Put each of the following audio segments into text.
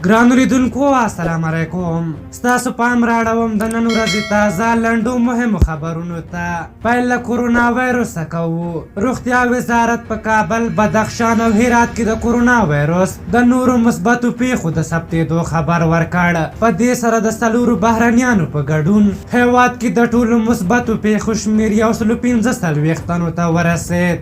ګرانو لیدونکو السلام علیکم. ستاسو پام راړوم د نن ورځې تازه لنډو مهمو خبرونو ته. پیل له کورونا وایرس کوو. روغتیا وزارت په کابل، بدخشان او هرات کې د کورونا وایرس د نورو مثبتو پیښو د ثبتېدو خبر ورکړ. په دې سره د څلورو بهرنیانو په ګډون هیواد کې د ټولو مثبتو پیښو شمېر 145 تنو ته ورسېد.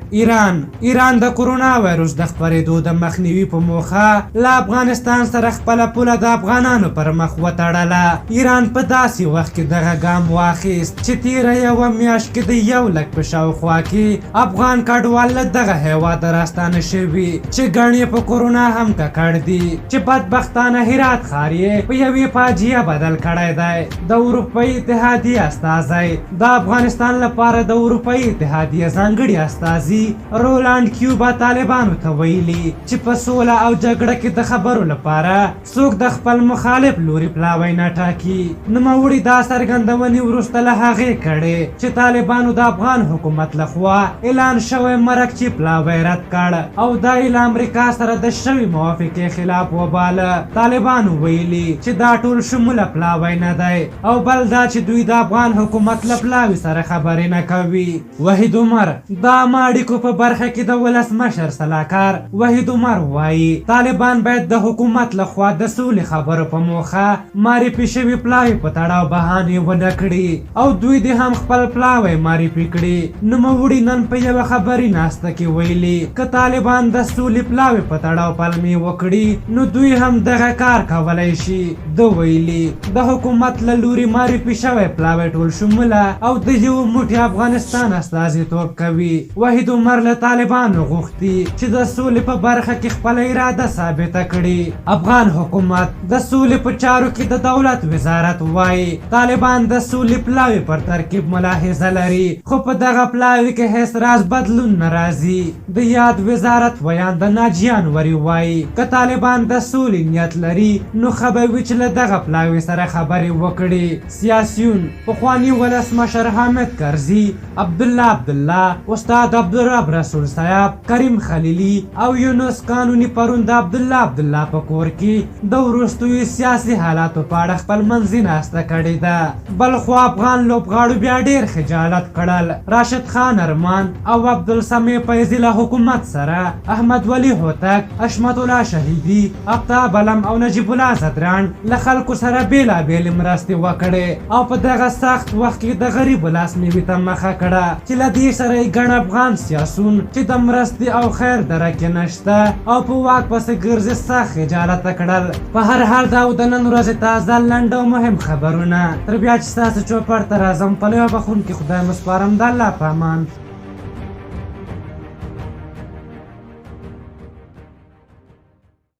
ایران د کورونا وایرس د خپرېدو د مخنیوي په موخه له افغانستان سره خپله پوله د افغانانو پر مخ وتړله. ایران په داسې وخت کې دغه ګام واخیست چې تېره یوه میاشت کې د 1 لک په شاوخوا کې افغان کډوال له دغه هېواده راستانه شوي چې ګڼ یې په کورونا هم ککړ دي، چې بدبختانه هرات ښار یې په یوې فاجعه بدل کړی دی. د اروپایي اتحادیې استازی د افغانستان لپاره د اروپایي اتحادیې ځانګړي استازي رولانډ کیوبا طالبانو ته ویلي چې په سوله او جګړه کې د خبرو لپاره څوک د خپل مخالف لوري پلاوی نه ټاکي. نوموړي دا څرګندونې وروسته له هغې کړې چې طالبانو د افغان حکومت لخوا اعلان شوی مرګ چې پلاوی رد کړ او دا یې له امریکا سره د شوي موافقې خلاف وباله. طالبانو ویلي چې دا ټول شموله پلاوی نه دی او بل دا چې دوی د افغان حکومت له پلاوي سره خبرې نه کوي. وحید عمر د عامه اړیکو په برخه کې د ولسمشر سلاکار وحید عمر وایي طالبان باید د حکومت لخوا د سولې خبرو په موخه معرفي شوي پلاوي په تړاو بهانې ونه کړي او دوی دې هم خپل پلاوی معرفي کړي. نوموړي نن په یوه خبري ناسته کې ویلي که طالبان د سولې پلاوي په تړاو پلمې وکړي نو دوی هم دغه کار کولی شي. د ویلي د حکومت له لوري معرفي شوی پلاوی ټول شموله او د یو موټي افغانستان استازیتوب کوي. وحید عمر له طالبانو غوښتي چې د سولې په برخه کې خپله اراده ثابته کړي. افغان حکومت د سولې په چارو کې د دولت وزارت وایي طالبان د سولې پلاوي پر ترکیب ملاحظه لري خو په دغه پلاوي کې هیڅ راز بدلون نه راځي. د یاد وزارت ویان د ناجیه انوري وایي که طالبان د سولې نیت لري نو ښه به وي چې له دغه پلاوي سره خبرې وکړي. سیاسیون پخواني ولسمشر حامد کرزي، عبدالله، استاد عبدالرب رسول صاحب، کریم خلیلي او یونس قانوني پرون د عبدالله په کور کې د وروستیو سیاسي حالاتو په اړه خپل منځي ناسته کړې ده. بلخوا افغان لوبغاړو بیا ډېر خجالت کړل. راشد خان ارمان او عبدالسمیع فیضي له حکومت سره احمد ولی هوتک، حشمت الله شهیدي، آفتاب علم او نجیب الله زدران له خلکو سره بېلابېلې مرستې وکړې او په دغه سخت وخت کې د غریبو لاسنیوي ته مخه کړه چې له دې سره یې ګڼ افغان سیاسون چې د مرستې او خیر درکې نشته او په واک پسې ګرځي سخت خجالت کړل. په هر حال دا د نن ورځې تازه لنډ او مهم خبرونه. تر بیا چې ستاسو چوپړ ته راځم په لویه بخښونکي خدای مو سپارم. د الله په امان.